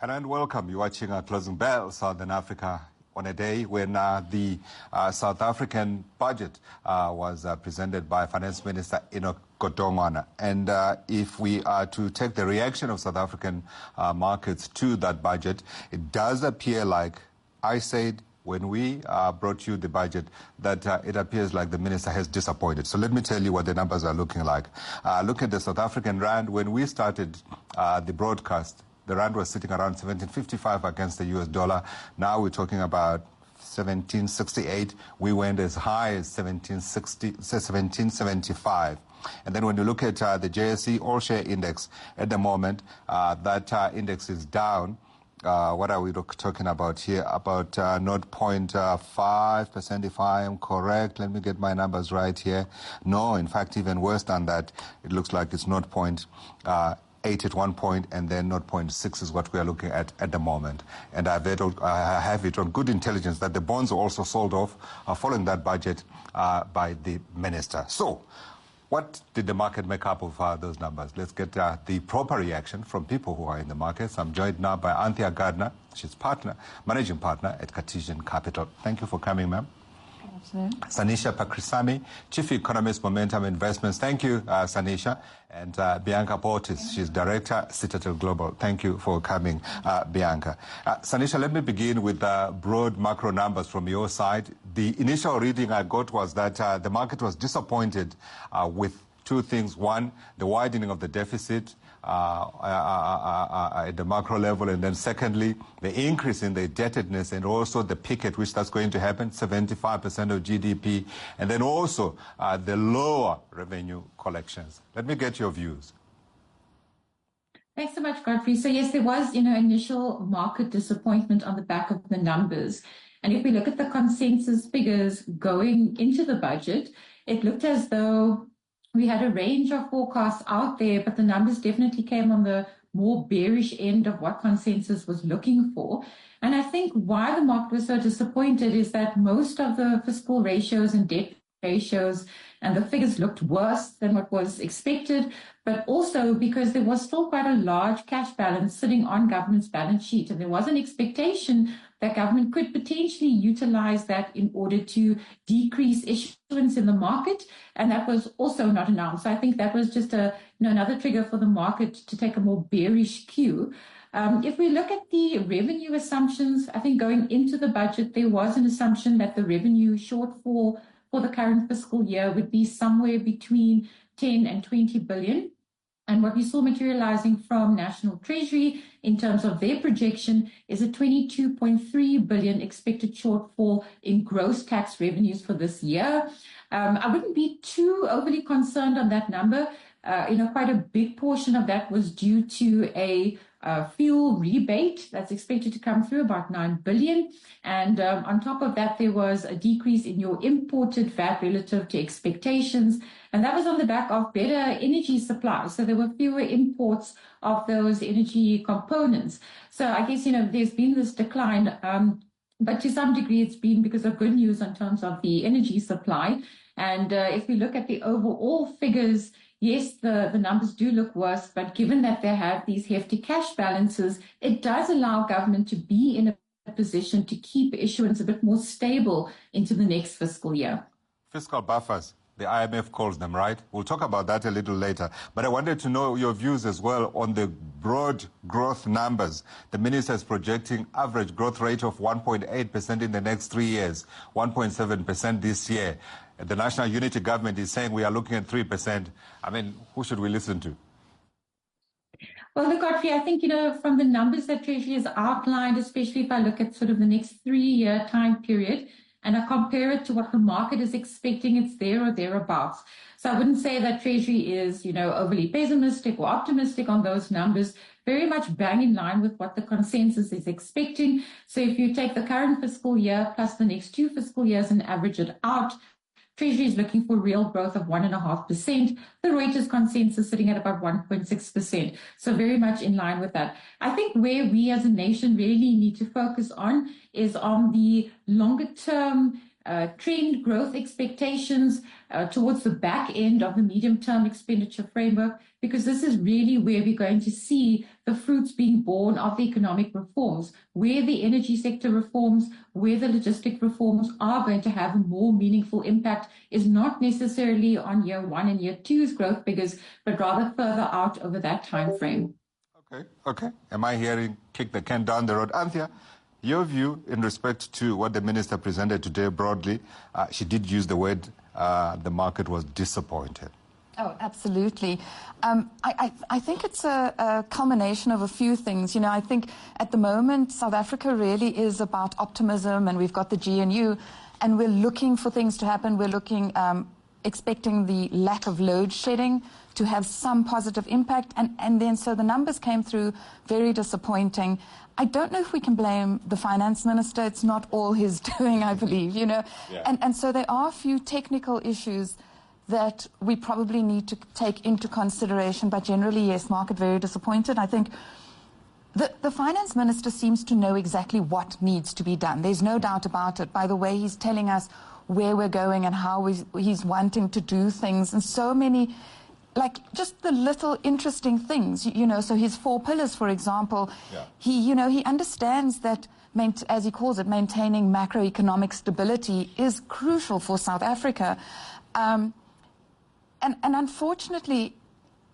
Hello and welcome. You're watching Closing Bell, Southern Africa, on a day when the South African budget was presented by Finance Minister Enoch Godongwana. And if we are to take the reaction of South African markets to that budget, it does appear like I said when we brought you the budget that it appears like the minister has disappointed. So let me tell you what the numbers are looking like. Look at the South African rand. When we started the broadcast, the rand was sitting around 17.55 against the US dollar. Now we're talking about 17.68. We went as high as 17.75. And then when you look at the JSE All-Share Index at the moment, that index is down. What are we talking about here? About 0.5%, if I am correct. Let me get my numbers right here. No, in fact, even worse than that. It looks like it's 0.8 at one point, and then 0.6 is what we are looking at the moment. And I have it on good intelligence that the bonds are also sold off following that budget by the minister. So, what did the market make up of those numbers? Let's get the proper reaction from people who are in the markets. I'm joined now by Anthea Gardner. She's managing partner at Cartesian Capital. Thank you for coming, ma'am. Sanisha Pakrisamy, Chief Economist, Momentum Investments. Thank you, Sanisha. And Bianca Botes, she's Director, Citadel Global. Thank you for coming, Bianca. Sanisha, let me begin with broad macro numbers from your side. The initial reading I got was that the market was disappointed with two things. One, the widening of the deficit at the macro level, and then secondly, the increase in the indebtedness and also the peak at which that's going to happen, 75% of GDP, and then also the lower revenue collections. Let me get your views. Thanks so much, Godfrey. So yes, there was, initial market disappointment on the back of the numbers. And if we look at the consensus figures going into the budget, it looked as though we had a range of forecasts out there, but the numbers definitely came on the more bearish end of what consensus was looking for. And I think why the market was so disappointed is that most of the fiscal ratios and debt ratios and the figures looked worse than what was expected, but also because there was still quite a large cash balance sitting on government's balance sheet. And there was an expectation that government could potentially utilize that in order to decrease issuance in the market. And that was also not announced. So I think that was just another trigger for the market to take a more bearish cue. If we look at the revenue assumptions, I think going into the budget, there was an assumption that the revenue shortfall for the current fiscal year would be somewhere between 10 and 20 billion. And what we saw materializing from National Treasury in terms of their projection is a 22.3 billion expected shortfall in gross tax revenues for this year. I wouldn't be too overly concerned on that number. Quite a big portion of that was due to a fuel rebate that's expected to come through, about 9 billion. And on top of that, there was a decrease in your imported VAT relative to expectations. And that was on the back of better energy supply. So there were fewer imports of those energy components. So I guess, there's been this decline, but to some degree it's been because of good news in terms of the energy supply. And if we look at the overall figures, yes, the numbers do look worse, but given that they have these hefty cash balances, it does allow government to be in a position to keep issuance a bit more stable into the next fiscal year. Fiscal buffers, the IMF calls them, right? We'll talk about that a little later. But I wanted to know your views as well on the broad growth numbers. The minister is projecting average growth rate of 1.8% in the next 3 years, 1.7% this year. The National Unity Government is saying we are looking at 3%. I mean, who should we listen to? Well, look, Godfrey, I think, from the numbers that Treasury has outlined, especially if I look at sort of the next 3-year time period, and I compare it to what the market is expecting, it's there or thereabouts. So I wouldn't say that Treasury is, overly pessimistic or optimistic on those numbers, very much bang in line with what the consensus is expecting. So if you take the current fiscal year plus the next 2 fiscal years and average it out, Treasury is looking for real growth of 1.5%. The Reuters consensus sitting at about 1.6%. So very much in line with that. I think where we as a nation really need to focus on is on the longer term trend growth expectations towards the back end of the medium-term expenditure framework, because this is really where we're going to see the fruits being born of the economic reforms, where the energy sector reforms, where the logistic reforms are going to have a more meaningful impact is not necessarily on year 1 and year 2's growth figures, but rather further out over that time frame. Okay. Am I hearing kick the can down the road? Anthea, your view in respect to what the minister presented today broadly, she did use the word the market was disappointed. Oh, absolutely. I think it's a culmination of a few things. You know, I think at the moment, South Africa really is about optimism, and we've got the GNU, and we're looking for things to happen. We're looking, expecting the lack of load shedding to have some positive impact, and then so the numbers came through very disappointing. I don't know if we can blame the finance minister. It's not all his doing, I believe, you know. Yeah. And so there are a few technical issues that we probably need to take into consideration, but generally, yes, market very disappointed. I think the finance minister seems to know exactly what needs to be done. There's no doubt about it. By the way, he's telling us where we're going and how he's wanting to do things, and so many, like just the little interesting things, you know. So his 4 pillars, for example, he understands that, as he calls it, maintaining macroeconomic stability is crucial for South Africa. And unfortunately,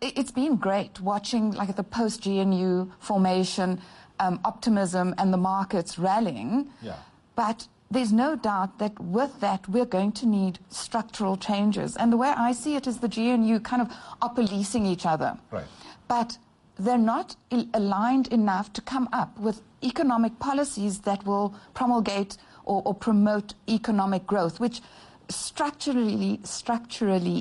it's been great watching, like, the post-GNU formation, optimism and the markets rallying. Yeah. But there's no doubt that with that, we're going to need structural changes. And the way I see it is the GNU kind of are policing each other. Right. But they're not aligned enough to come up with economic policies that will promulgate or promote economic growth, which structurally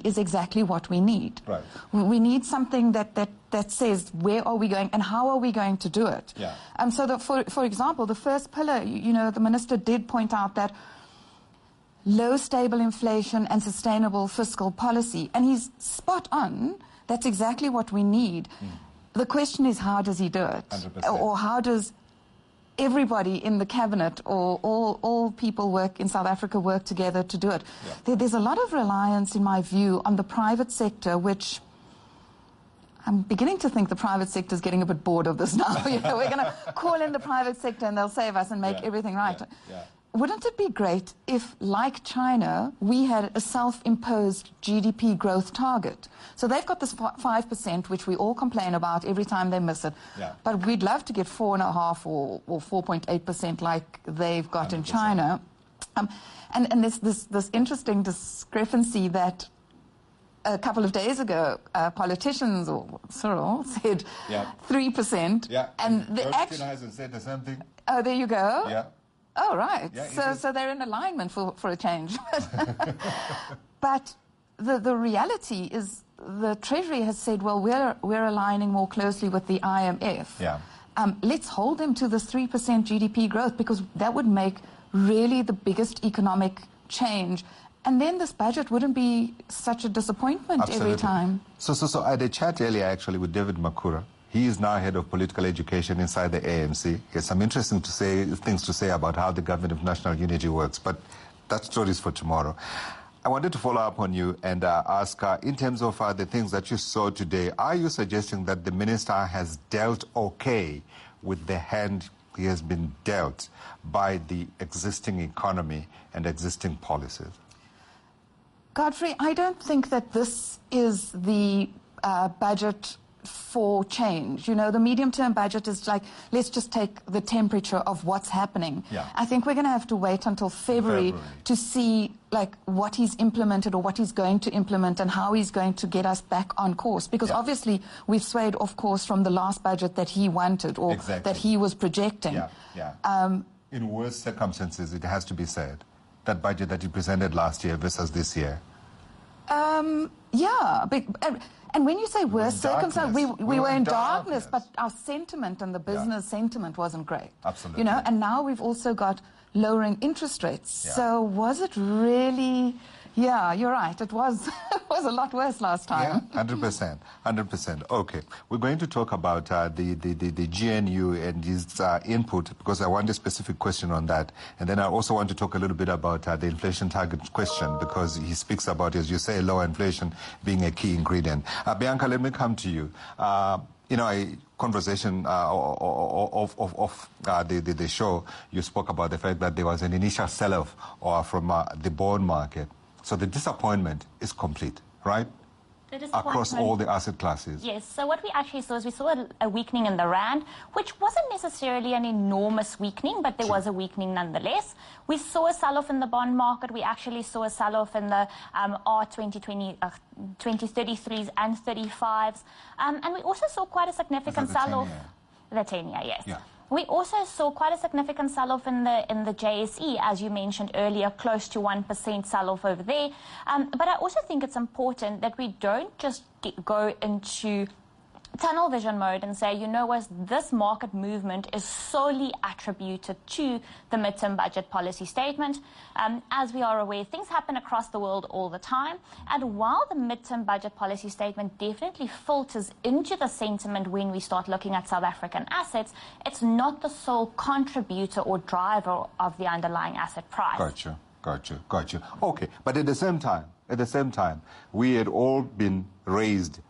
is exactly what we need. Right. We need something that says where are we going and how are we going to do it. Yeah. So for example, the first pillar, you know, the minister did point out that low stable inflation and sustainable fiscal policy, and he's spot on. That's exactly what we need. The question is, how does he do it? 100%. Or how does everybody in the cabinet or all people in South Africa work together to do it? Yeah. There's a lot of reliance, in my view, on the private sector, which I'm beginning to think the private sector is getting a bit bored of this now. You know, we're going to call in the private sector and they'll save us and make everything right. Yeah. Wouldn't it be great if, like China, we had a self-imposed GDP growth target? So they've got this 5%, which we all complain about every time they miss it. Yeah. But we'd love to get 4.5% or 4.8% like they've got 100%. In China. And there's this interesting discrepancy that a couple of days ago, politicians or Cyril said 3%. Yeah. And the hasn't said the same thing. Oh, there you go. Yeah. Oh, right. Yeah, so they're in alignment for a change. But the reality is the Treasury has said, well, we're aligning more closely with the IMF. Yeah. Let's hold them to this 3% GDP growth, because that would make really the biggest economic change. And then this budget wouldn't be such a disappointment. Absolutely. Every time. So I had a chat earlier, actually, with David Makura. He is now head of political education inside the ANC. He has some interesting things to say about how the government of national unity works, but that story is for tomorrow. I wanted to follow up on you and ask, in terms of the things that you saw today, are you suggesting that the minister has dealt okay with the hand he has been dealt by the existing economy and existing policies? Godfrey, I don't think that this is the budget for change. You know, the medium-term budget is like, let's just take the temperature of what's happening. Yeah. I think we're going to have to wait until February to see, like, what he's implemented or what he's going to implement and how he's going to get us back on course. Because obviously we've swayed off course from the last budget that he wanted or that he was projecting. Yeah. Yeah. In worse circumstances, it has to be said, that budget that he presented last year versus this year. Yeah. And when you say worse circumstances, we were in darkness, but our sentiment and the business sentiment wasn't great. Absolutely. You know, and now we've also got lowering interest rates. Yeah. So was it really Yeah, you're right. It was was a lot worse last time. Yeah, 100%. Okay, we're going to talk about the GNU and his input, because I want a specific question on that. And then I also want to talk a little bit about the inflation target question, because he speaks about, as you say, lower inflation being a key ingredient. Bianca, let me come to you. A conversation of the show, you spoke about the fact that there was an initial sell-off from the bond market. So the disappointment is complete, right? Across all the asset classes. Yes, so what we actually saw is we saw a weakening in the rand, which wasn't necessarily an enormous weakening, but there was a weakening nonetheless. We saw a sell-off in the bond market. We actually saw a sell-off in the R2020, 2033s and 35s. And we also saw quite a significant sell-off. The 10-year, yes. Yeah. We also saw quite a significant sell-off in the JSE, as you mentioned earlier, close to 1% sell-off over there. But I also think it's important that we don't just go into tunnel vision mode and say, you know what, this market movement is solely attributed to the midterm budget policy statement. As we are aware, things happen across the world all the time. And while the midterm budget policy statement definitely filters into the sentiment when we start looking at South African assets, it's not the sole contributor or driver of the underlying asset price. Got you. Okay, but at the same time, we had all been raised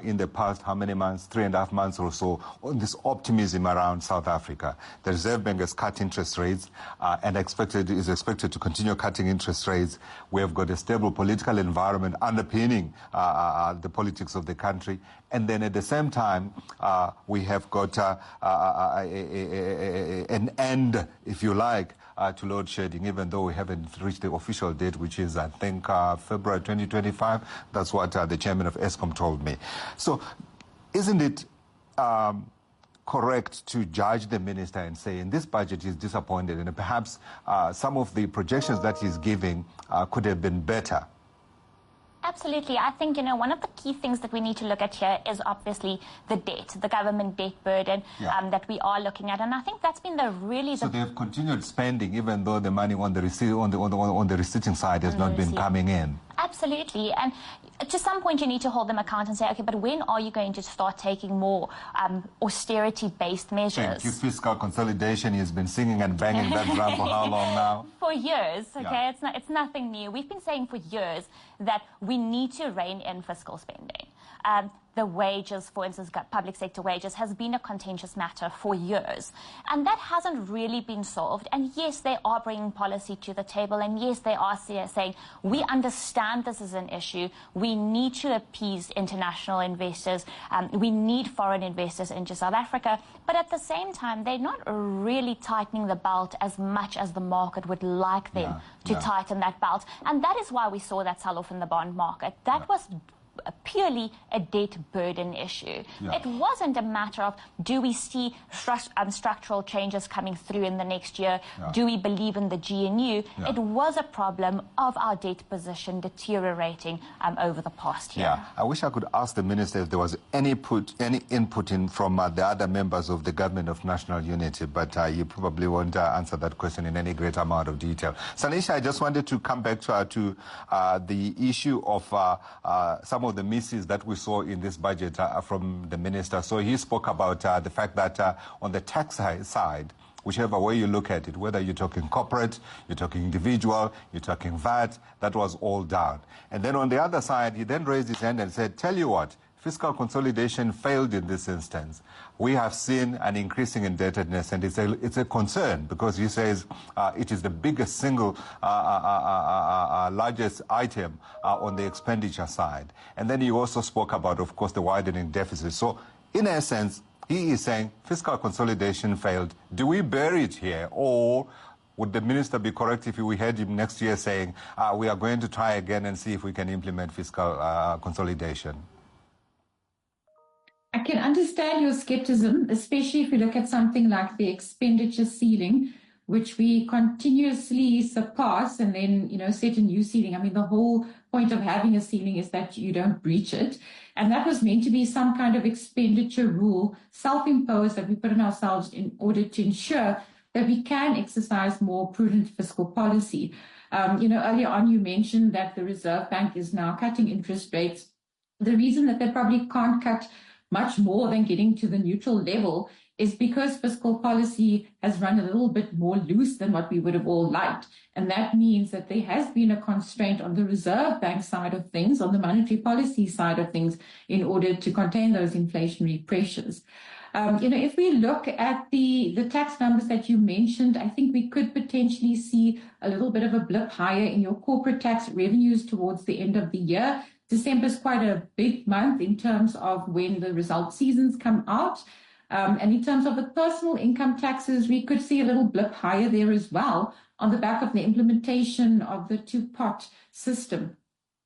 in the past, how many months, 3.5 months or so, on this optimism around South Africa. The Reserve Bank has cut interest rates and is expected to continue cutting interest rates. We have got a stable political environment underpinning the politics of the country. And then at the same time, we have got an end, if you like, to load shedding, even though we haven't reached the official date, which is, I think, February 2025. That's what the chairman of Eskom told me. So isn't it correct to judge the minister and say, in this budget he's disappointed, and perhaps some of the projections that he's giving could have been better? Absolutely. I think, one of the key things that we need to look at here is obviously the debt, the government debt burden that we are looking at. And I think that's been So they've continued spending even though the money on the receiving side has not been coming in. Absolutely. And to some point, you need to hold them account and say, okay, but when are you going to start taking more austerity-based measures? Thank you. Fiscal consolidation, he's been singing and banging that drum for how long now? For years, okay? Yeah. It's nothing new. We've been saying for years that we need to rein in fiscal spending. The wages, for instance, public sector wages, has been a contentious matter for years. And that hasn't really been solved. And yes, they are bringing policy to the table. And yes, they are saying, we understand this is an issue. We need to appease international investors. We need foreign investors into South Africa. But at the same time, they're not really tightening the belt as much as the market would like them to tighten that belt. And that is why we saw that sell-off in the bond market. That was purely a debt burden issue. It wasn't a matter of, do we see structural changes coming through in the next year? Do we believe in the GNU? It was a problem of our debt position deteriorating over the past year. I wish I could ask the minister if there was any input in from the other members of the government of national unity, but you probably won't answer that question in any great amount of detail. Salisha, I just wanted to come back to the issue of some of the misses that we saw in this budget from the minister. So he spoke about the fact that on the tax side, whichever way you look at it, whether you're talking corporate, you're talking individual, you're talking VAT, that was all down. And then on the other side, he then raised his hand and said, tell you what, fiscal consolidation failed in this instance. We have seen an increasing indebtedness, and it's a concern, because he says it is the biggest single largest item on the expenditure side. And then he also spoke about, of course, the widening deficit. So in essence, he is saying fiscal consolidation failed. Do we bury it here, or would the minister be correct if we heard him next year saying we are going to try again and see if we can implement fiscal consolidation? I can understand your skepticism, especially if you look at something like the expenditure ceiling, which we continuously surpass and then, set a new ceiling. I mean, the whole point of having a ceiling is that you don't breach it. And that was meant to be some kind of expenditure rule, self-imposed, that we put on ourselves in order to ensure that we can exercise more prudent fiscal policy. Earlier on you mentioned that the Reserve Bank is now cutting interest rates. The reason that they probably can't cut much more than getting to the neutral level is because fiscal policy has run a little bit more loose than what we would have all liked. And that means that there has been a constraint on the Reserve Bank side of things, on the monetary policy side of things, in order to contain those inflationary pressures. If we look at the tax numbers that you mentioned, I think we could potentially see a little bit of a blip higher in your corporate tax revenues towards the end of the year. December is quite a big month in terms of when the result seasons come out. And in terms of the personal income taxes, we could see a little blip higher there as well on the back of the implementation of the two-pot system.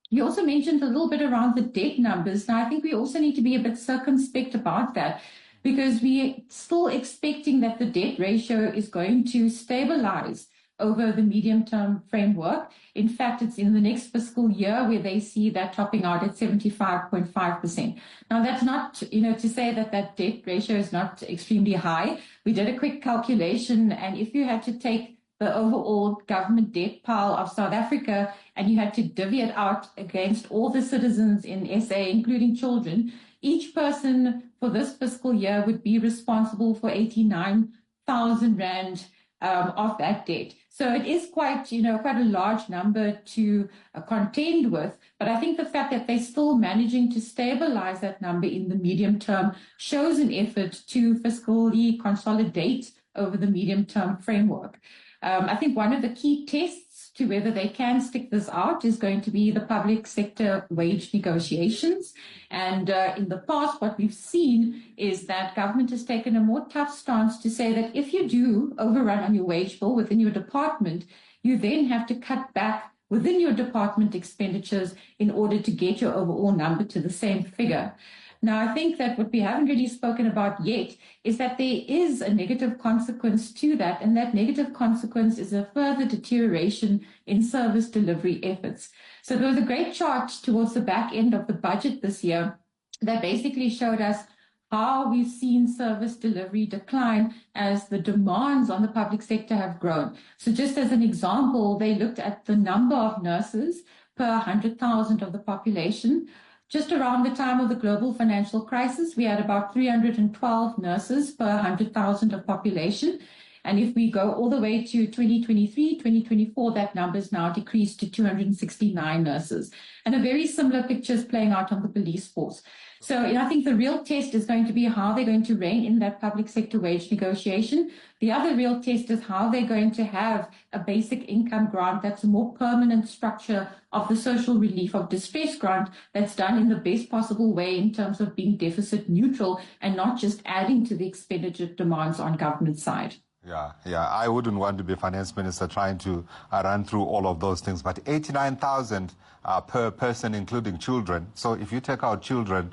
You also mentioned a little bit around the debt numbers. Now, I think we also need to be a bit circumspect about that, because we're still expecting that the debt ratio is going to stabilize over the medium-term framework. In fact, it's in the next fiscal year where they see that topping out at 75.5%. Now, that's not, to say that that debt ratio is not extremely high. We did a quick calculation, and if you had to take the overall government debt pile of South Africa and you had to divvy it out against all the citizens in SA, including children, each person for this fiscal year would be responsible for 89,000 Rand of that debt. So it is quite a large number to contend with. But I think the fact that they're still managing to stabilize that number in the medium term shows an effort to fiscally consolidate over the medium term framework. I think one of the key tests to whether they can stick this out is going to be the public sector wage negotiations. And in the past, what we've seen is that government has taken a more tough stance to say that if you do overrun on your wage bill within your department, you then have to cut back within your department expenditures in order to get your overall number to the same figure. Now, I think that what we haven't really spoken about yet is that there is a negative consequence to that, and that negative consequence is a further deterioration in service delivery efforts. So there was a great chart towards the back end of the budget this year that basically showed us how we've seen service delivery decline as the demands on the public sector have grown. So just as an example, they looked at the number of nurses per 100,000 of the population. Just around the time of the global financial crisis, we had about 312 nurses per 100,000 of population. And if we go all the way to 2023, 2024, that number is now decreased to 269 nurses. And a very similar picture is playing out on the police force. So I think the real test is going to be how they're going to rein in that public sector wage negotiation. The other real test is how they're going to have a basic income grant that's a more permanent structure of the social relief of distress grant that's done in the best possible way in terms of being deficit neutral and not just adding to the expenditure demands on government side. Yeah. I wouldn't want to be finance minister trying to run through all of those things, but 89,000 per person, including children. So if you take out children,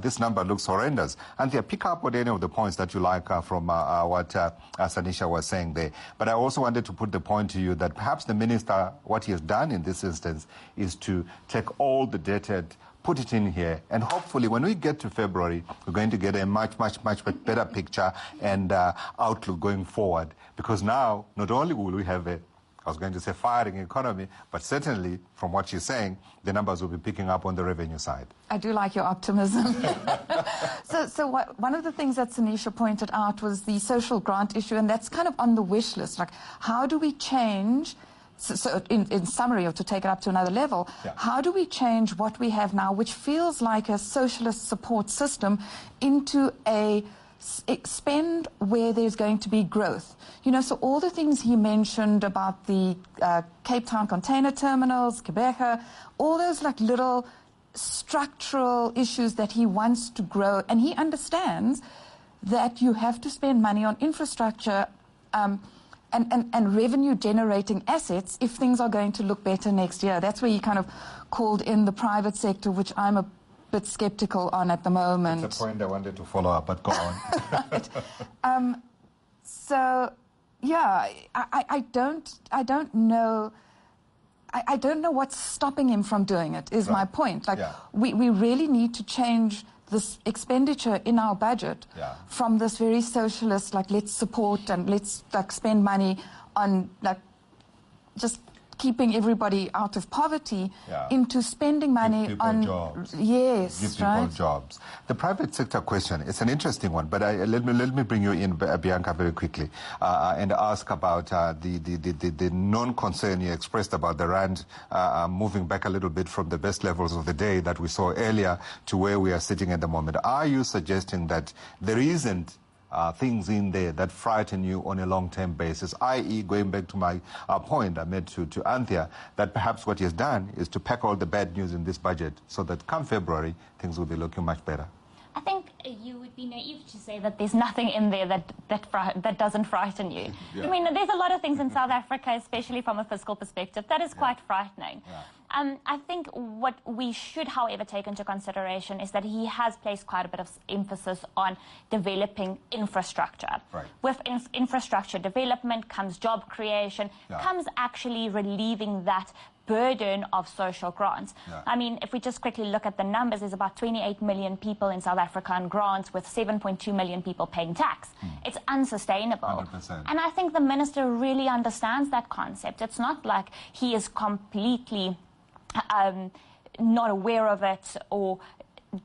this number looks horrendous. And pick up on any of the points that you like from what Sanisha was saying there. But I also wanted to put the point to you that perhaps the minister, what he has done in this instance is to take all the data, put it in here, and hopefully when we get to February, we're going to get a much better picture and outlook going forward. Because now, not only will we have I was going to say firing economy, but certainly from what you're saying, the numbers will be picking up on the revenue side. I do like your optimism. One of the things that Sanisha pointed out was the social grant issue, and that's kind of on the wish list. Like, how do we change, so in summary, or to take it up to another level, how do we change what we have now, which feels like a socialist support system, into a spend where there's going to be growth? So all the things he mentioned about the Cape Town container terminals, Quebec, all those like little structural issues that he wants to grow, and he understands that you have to spend money on infrastructure and revenue generating assets if things are going to look better next year. That's where he kind of called in the private sector, which I'm a bit skeptical on at the moment. It's a point I wanted to follow up, but go on. Right. So yeah, I don't know what's stopping him from doing it, is my point. Like, we really need to change this expenditure in our budget from this very socialist, like, let's support and let's, like, spend money on, like, just keeping everybody out of poverty into spending money on jobs. Yes, give people jobs. The private sector question, it's an interesting one, but let me bring you in, Bianca, very quickly, and ask about the non-concern you expressed about the rand moving back a little bit from the best levels of the day that we saw earlier to where we are sitting at the moment. Are you suggesting that there isn't things in there that frighten you on a long-term basis, i.e., going back to my point I made to Anthea, that perhaps what he has done is to pack all the bad news in this budget so that come February, things will be looking much better? I think you would be naive to say that there's nothing in there that doesn't frighten you. I mean, there's a lot of things in South Africa, especially from a fiscal perspective, that is quite frightening. I think what we should, however, take into consideration is that he has placed quite a bit of emphasis on developing infrastructure. With infrastructure development comes job creation, comes actually relieving that burden of social grants. I mean, if we just quickly look at the numbers, there's about 28 million people in South Africa on grants with 7.2 million people paying tax. It's unsustainable. 100%. And I think the minister really understands that concept. It's not like he is completely not aware of it, or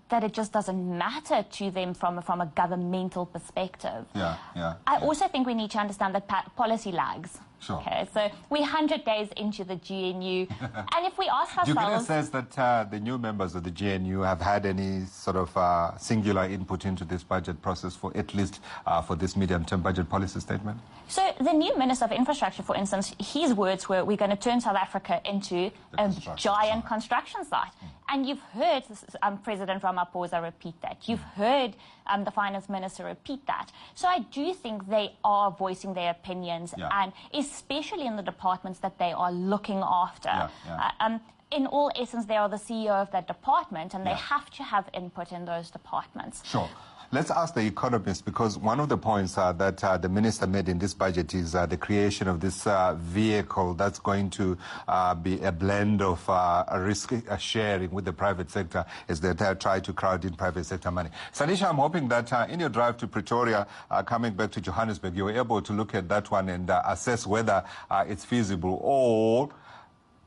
that it just doesn't matter to them from a governmental perspective. I also think we need to understand that policy lags. Okay, so we're 100 days into the GNU, and if we ask ourselves... Do you get a sense that the new members of the GNU have had any sort of singular input into this budget process, for at least for this medium-term budget policy statement? So the new Minister of Infrastructure, for instance, his words were, we're going to turn South Africa into a giant construction site. And you've heard President Ramaphosa repeat that. You've heard the Finance Minister repeat that. So I do think they are voicing their opinions, and especially in the departments that they are looking after. In all essence, they are the CEO of that department, and they have to have input in those departments. Let's ask the economists, because one of the points that the minister made in this budget is the creation of this vehicle that's going to be a blend of risk sharing with the private sector as they try to crowd in private sector money. Sanisha, I'm hoping that in your drive to Pretoria, coming back to Johannesburg, you were able to look at that one and assess whether it's feasible, or,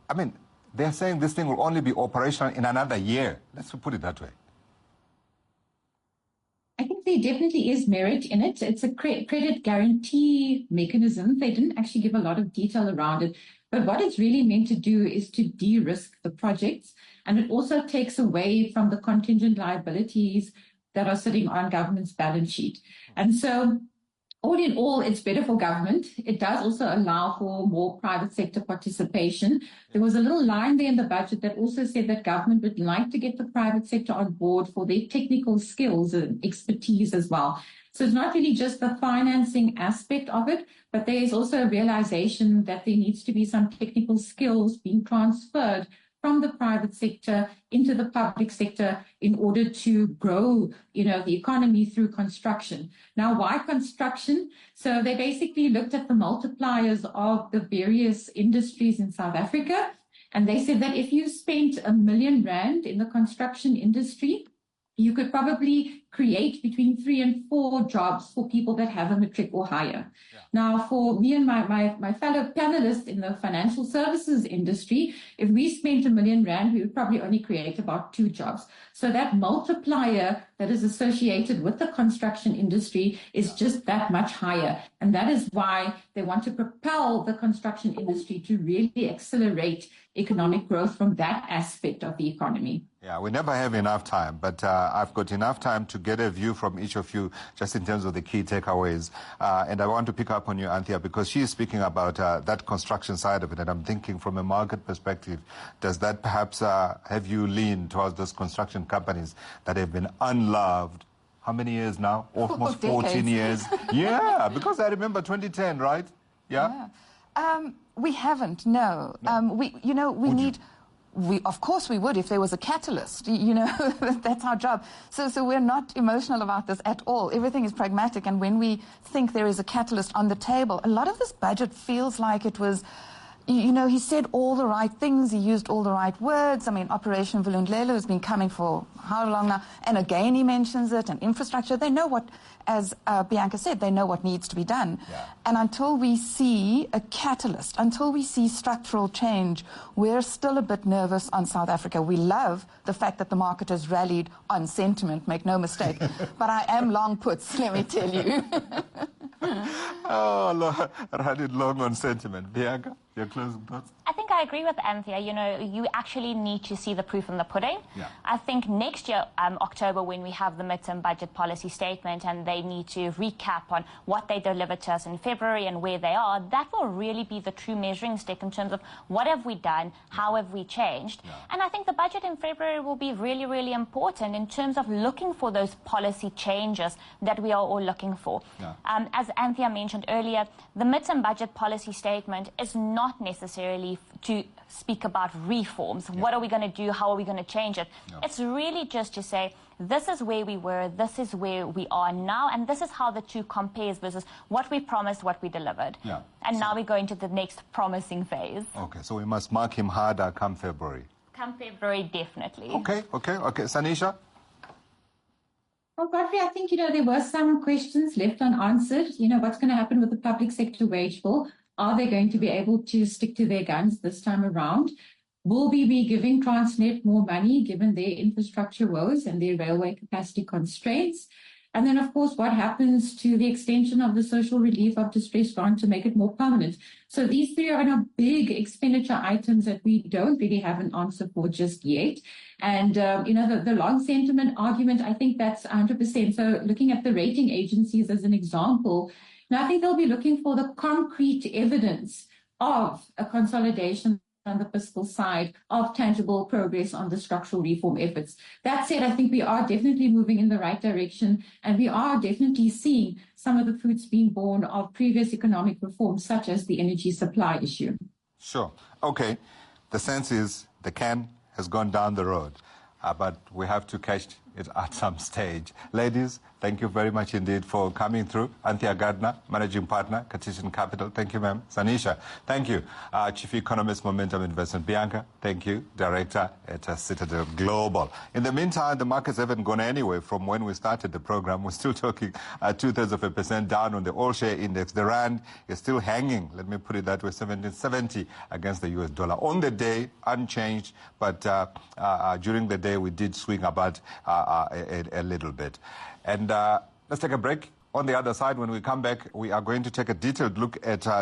I mean, they're saying this thing will only be operational in another year. Let's put it that way. I think there definitely is merit in it. It's a credit guarantee mechanism. They didn't actually give a lot of detail around it. But what it's really meant to do is to de-risk the projects. And it also takes away from the contingent liabilities that are sitting on government's balance sheet. And so, all in all, it's better for government. It does also allow for more private sector participation. There was a little line there in the budget that also said that government would like to get the private sector on board for their technical skills and expertise as well. So it's not really just the financing aspect of it, but there is also a realization that there needs to be some technical skills being transferred from the private sector into the public sector in order to grow, the economy through construction. Now, why construction? So they basically looked at the multipliers of the various industries in South Africa, and they said that if you spent R1 million in the construction industry, you could probably create between 3 and 4 jobs for people that have a matric or higher. Now, for me and my fellow panelists in the financial services industry, if we spent R1 million, we would probably only create about 2 jobs. So that multiplier that is associated with the construction industry is just that much higher. And that is why they want to propel the construction industry to really accelerate economic growth from that aspect of the economy. Yeah, we never have enough time, but I've got enough time to get a view from each of you just in terms of the key takeaways. And I want to pick up on you, Anthea, because she is speaking about that construction side of it. And I'm thinking from a market perspective, does that perhaps have you lean towards those construction companies that have been unloved? How many years now? Almost 14 years. Yeah, because I remember 2010, right? Yeah. We haven't, no. We need... of course we would if there was a catalyst, that's our job. So we're not emotional about this at all. Everything is pragmatic, and when we think there is a catalyst on the table, a lot of this budget feels like it was you know, he said all the right things. He used all the right words. I mean, Operation Vulindlela has been coming for how long now? And again, he mentions it, and infrastructure. They know what, as Bianca said, they know what needs to be done. Yeah. And until we see a catalyst, until we see structural change, we're still a bit nervous on South Africa. We love the fact that the market has rallied on sentiment, make no mistake. But I am long puts, let me tell you. Oh, rallied long on sentiment. Bianca, your closing thoughts? I think I agree with Anthea. You know, you actually need to see the proof in the pudding. Yeah. I think next year, October, when we have the midterm budget policy statement and they need to recap on what they delivered to us in February and where they are, that will really be the true measuring stick in terms of what have we done, how have we changed. Yeah. And I think the budget in February will be really, really important in terms of looking for those policy changes that we are all looking for. Yeah. As Anthea mentioned earlier, the midterm budget policy statement is not necessarily to speak about reforms. Yeah. What are we going to do? How are we going to change it? Yeah. It's really just to say, this is where we were, this is where we are now, and this is how the two compares versus what we promised, what we delivered. Yeah. And so now we go into the next promising phase. Okay, so we must mark him harder come February. Come February, definitely. Okay. Sanisha? Well, Godfrey, I think, you know, there were some questions left unanswered. You know, what's going to happen with the public sector wage bill? Are they going to be able to stick to their guns this time around? Will we be giving Transnet more money given their infrastructure woes and their railway capacity constraints? And then, of course, what happens to the extension of the social relief of distress grant to make it more permanent? So these three are big expenditure items that we don't really have an answer for just yet. And, you know, the long sentiment argument, I think that's 100%. So looking at the rating agencies as an example, now I think they'll be looking for the concrete evidence of a consolidation on the fiscal side, of tangible progress on the structural reform efforts. That said, I think we are definitely moving in the right direction, and we are definitely seeing some of the fruits being born of previous economic reforms, such as the energy supply issue. Sure. Okay. The sense is the can has gone down the road, but we have to catch it at some stage. Ladies, thank you very much indeed for coming through. Anthea Gardner, Managing Partner, Cartesian Capital. Thank you, ma'am. Sanisha, thank you. Chief Economist, Momentum Investment. Bianca, thank you. Director at Citadel Global. In the meantime, the markets haven't gone anywhere from when we started the program. We're still talking 0.2% down on the all-share index. The rand is still hanging, let me put it that way, 1770 against the US dollar. On the day, unchanged, but during the day, we did swing about a little bit. And let's take a break. On the other side, when we come back, we are going to take a detailed look at